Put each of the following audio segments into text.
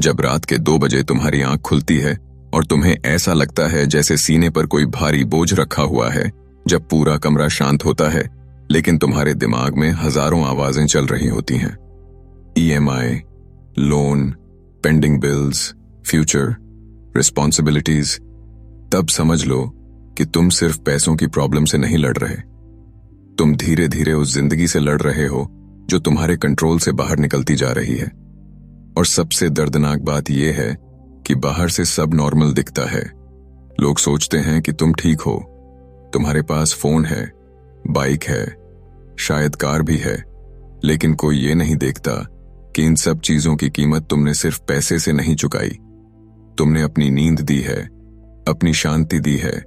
जब रात के 2 बजे तुम्हारी आंख खुलती है और तुम्हें ऐसा लगता है जैसे सीने पर कोई भारी बोझ रखा हुआ है। जब पूरा कमरा शांत होता है लेकिन तुम्हारे दिमाग में हजारों आवाजें चल रही होती हैं। EMI, loan, pending bills, future, responsibilities. तब समझ लो कि तुम सिर्फ पैसों की प्रॉब्लम से नहीं लड़ रहे। तुम धीरे धीरे उस जिंदगी से लड़ रहे हो जो तुम्हारे कंट्रोल से बाहर निकलती जा रही है। और सबसे दर्दनाक बात यह है कि बाहर से सब नॉर्मल दिखता है। लोग सोचते हैं कि तुम ठीक हो, तुम्हारे पास फोन है, बाइक है, शायद कार भी है, लेकिन कोई ये नहीं देखता कि इन सब चीजों की कीमत तुमने सिर्फ पैसे से नहीं चुकाई। तुमने अपनी नींद दी है, अपनी शांति दी है,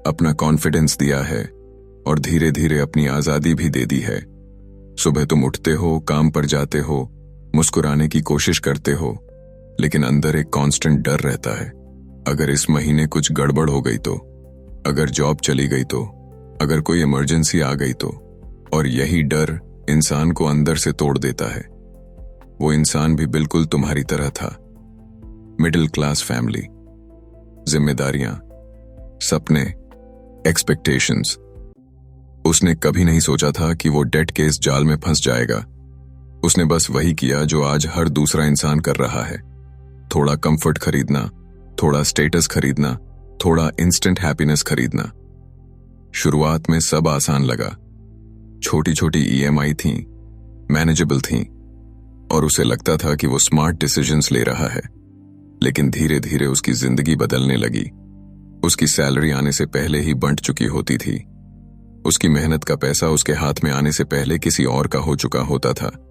अपना कॉन्फिडेंस दिया है और धीरे धीरे अपनी आजादी भी दे दी है। सुबह तुम उठते हो, काम पर जाते हो, मुस्कुराने की कोशिश करते हो, लेकिन अंदर एक कांस्टेंट डर रहता है। अगर इस महीने कुछ गड़बड़ हो गई तो, अगर जॉब चली गई तो, अगर कोई इमरजेंसी आ गई तो। और यही डर इंसान को अंदर से तोड़ देता है। वो इंसान भी बिल्कुल तुम्हारी तरह था। मिडिल क्लास फैमिली, जिम्मेदारियां, सपने, एक्सपेक्टेशंस। उसने कभी नहीं सोचा था कि वो डेट के इस जाल में फंस जाएगा। उसने बस वही किया जो आज हर दूसरा इंसान कर रहा है। थोड़ा कंफर्ट खरीदना, थोड़ा स्टेटस खरीदना, थोड़ा इंस्टेंट हैप्पीनेस खरीदना। शुरुआत में सब आसान लगा। छोटी छोटी EMI थीं, मैनेजेबल थीं, और उसे लगता था कि वो स्मार्ट डिसीजंस ले रहा है। लेकिन धीरे धीरे उसकी जिंदगी बदलने लगी। उसकी सैलरी आने से पहले ही बंट चुकी होती थी। उसकी मेहनत का पैसा उसके हाथ में आने से पहले किसी और का हो चुका होता था।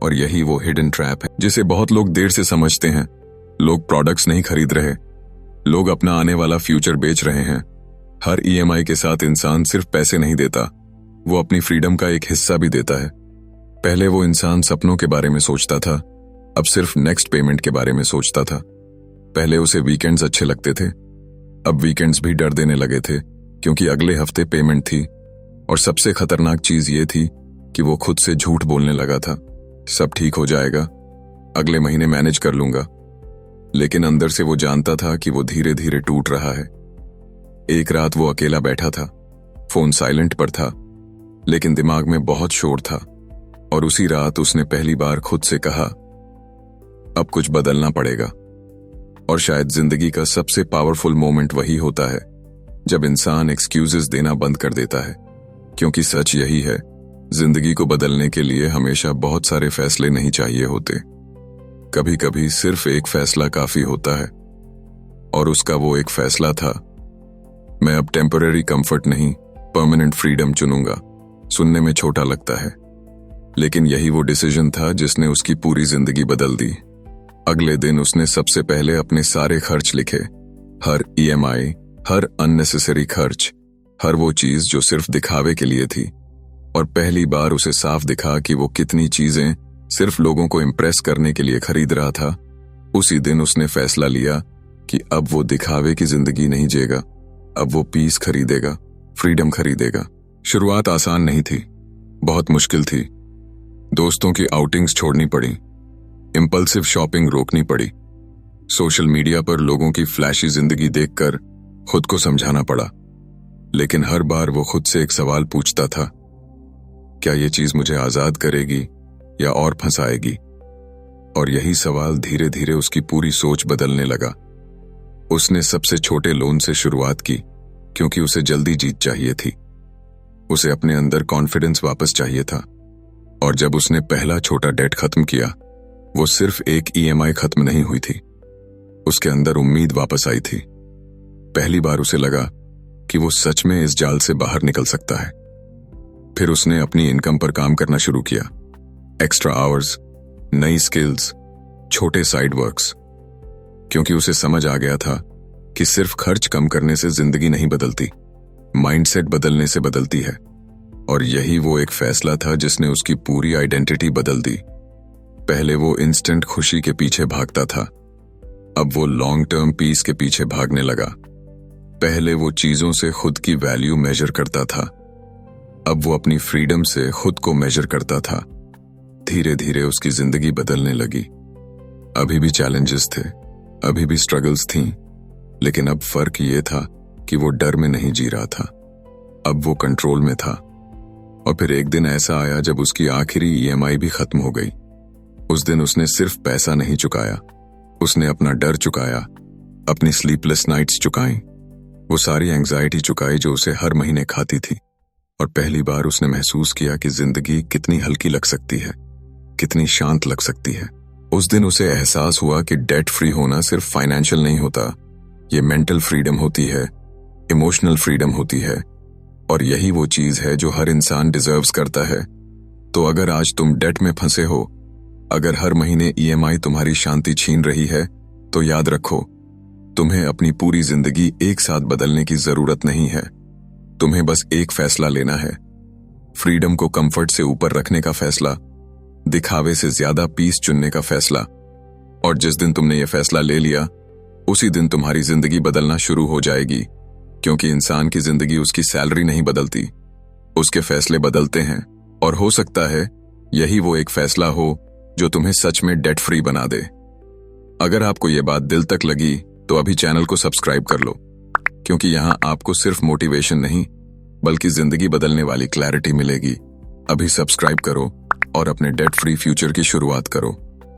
और यही वो हिडन ट्रैप है जिसे बहुत लोग देर से समझते हैं। लोग प्रोडक्ट्स नहीं खरीद रहे, लोग अपना आने वाला फ्यूचर बेच रहे हैं। हर EMI के साथ इंसान सिर्फ पैसे नहीं देता, वो अपनी फ्रीडम का एक हिस्सा भी देता है। पहले वो इंसान सपनों के बारे में सोचता था, अब सिर्फ नेक्स्ट पेमेंट के बारे में सोचता था। पहले उसे वीकेंड्स अच्छे लगते थे, अब वीकेंड्स भी डर देने लगे थे, क्योंकि अगले हफ्ते पेमेंट थी। और सबसे खतरनाक चीज ये थी कि वो खुद से झूठ बोलने लगा था। सब ठीक हो जाएगा, अगले महीने मैनेज कर लूंगा। लेकिन अंदर से वो जानता था कि वो धीरे धीरे टूट रहा है। एक रात वो अकेला बैठा था, फोन साइलेंट पर था, लेकिन दिमाग में बहुत शोर था। और उसी रात उसने पहली बार खुद से कहा, अब कुछ बदलना पड़ेगा। और शायद जिंदगी का सबसे पावरफुल मोमेंट वही होता है जब इंसान एक्सक्यूजेस देना बंद कर देता है। क्योंकि सच यही है, जिंदगी को बदलने के लिए हमेशा बहुत सारे फैसले नहीं चाहिए होते। कभी कभी सिर्फ एक फैसला काफी होता है। और उसका वो एक फैसला था, मैं अब टेम्पररी कंफर्ट नहीं, परमानेंट फ्रीडम चुनूंगा। सुनने में छोटा लगता है, लेकिन यही वो डिसीजन था जिसने उसकी पूरी जिंदगी बदल दी। अगले दिन उसने सबसे पहले अपने सारे खर्च लिखे। हर EMI, हर अननेसेसरी खर्च, हर वो चीज जो सिर्फ दिखावे के लिए थी। और पहली बार उसे साफ दिखा कि वो कितनी चीजें सिर्फ लोगों को इम्प्रेस करने के लिए खरीद रहा था। उसी दिन उसने फैसला लिया कि अब वो दिखावे की जिंदगी नहीं जिएगा, अब वो पीस खरीदेगा, फ्रीडम खरीदेगा। शुरुआत आसान नहीं थी, बहुत मुश्किल थी। दोस्तों की आउटिंग्स छोड़नी पड़ी, इंपल्सिव शॉपिंग रोकनी पड़ी, सोशल मीडिया पर लोगों की फ्लैशी जिंदगी देखकर खुद को समझाना पड़ा। लेकिन हर बार वो खुद से एक सवाल पूछता था, क्या ये चीज मुझे आजाद करेगी या और फंसाएगी? और यही सवाल धीरे धीरे उसकी पूरी सोच बदलने लगा। उसने सबसे छोटे लोन से शुरुआत की, क्योंकि उसे जल्दी जीत चाहिए थी। उसे अपने अंदर कॉन्फिडेंस वापस चाहिए था। और जब उसने पहला छोटा डेट खत्म किया, वो सिर्फ एक EMI खत्म नहीं हुई थी, उसके अंदर उम्मीद वापस आई थी। पहली बार उसे लगा कि वो सच में इस जाल से बाहर निकल सकता है। फिर उसने अपनी इनकम पर काम करना शुरू किया। एक्स्ट्रा आवर्स, नई स्किल्स, छोटे साइड वर्क्स। क्योंकि उसे समझ आ गया था कि सिर्फ खर्च कम करने से जिंदगी नहीं बदलती, माइंडसेट बदलने से बदलती है। और यही वो एक फैसला था जिसने उसकी पूरी आइडेंटिटी बदल दी। पहले वो इंस्टेंट खुशी के पीछे भागता था, अब वो लॉन्ग टर्म पीस के पीछे भागने लगा। पहले वो चीजों से खुद की वैल्यू मेजर करता था, अब वो अपनी फ्रीडम से खुद को मेजर करता था। धीरे धीरे उसकी जिंदगी बदलने लगी। अभी भी चैलेंजेस थे, अभी भी स्ट्रगल्स थीं, लेकिन अब फर्क ये था कि वो डर में नहीं जी रहा था, अब वो कंट्रोल में था। और फिर एक दिन ऐसा आया जब उसकी आखिरी ईएमआई भी खत्म हो गई। उस दिन उसने सिर्फ पैसा नहीं चुकाया, उसने अपना डर चुकाया, अपनी स्लीपलेस नाइट्स चुकाई, वो सारी एंग्जाइटी चुकाई जो उसे हर महीने खाती थी। और पहली बार उसने महसूस किया कि जिंदगी कितनी हल्की लग सकती है, कितनी शांत लग सकती है। उस दिन उसे एहसास हुआ कि डेट फ्री होना सिर्फ फाइनेंशियल नहीं होता, ये मेंटल फ्रीडम होती है, इमोशनल फ्रीडम होती है, और यही वो चीज है जो हर इंसान डिजर्व्स करता है। तो अगर आज तुम डेट में फंसे हो, अगर हर महीने ईएमआई तुम्हारी शांति छीन रही है, तो याद रखो, तुम्हें अपनी पूरी जिंदगी एक साथ बदलने की जरूरत नहीं है। तुम्हें बस एक फैसला लेना है, फ्रीडम को कंफर्ट से ऊपर रखने का फैसला, दिखावे से ज्यादा पीस चुनने का फैसला। और जिस दिन तुमने ये फैसला ले लिया, उसी दिन तुम्हारी जिंदगी बदलना शुरू हो जाएगी, क्योंकि इंसान की जिंदगी उसकी सैलरी नहीं बदलती, उसके फैसले बदलते हैं। और हो सकता है यही वो एक फैसला हो जो तुम्हें सच में डेट फ्री बना दे। अगर आपको ये बात दिल तक लगी तो अभी चैनल को सब्सक्राइब कर लो, क्योंकि यहां आपको सिर्फ मोटिवेशन नहीं बल्कि जिंदगी बदलने वाली क्लैरिटी मिलेगी। अभी सब्सक्राइब करो और अपने डेट फ्री फ्यूचर की शुरुआत करो।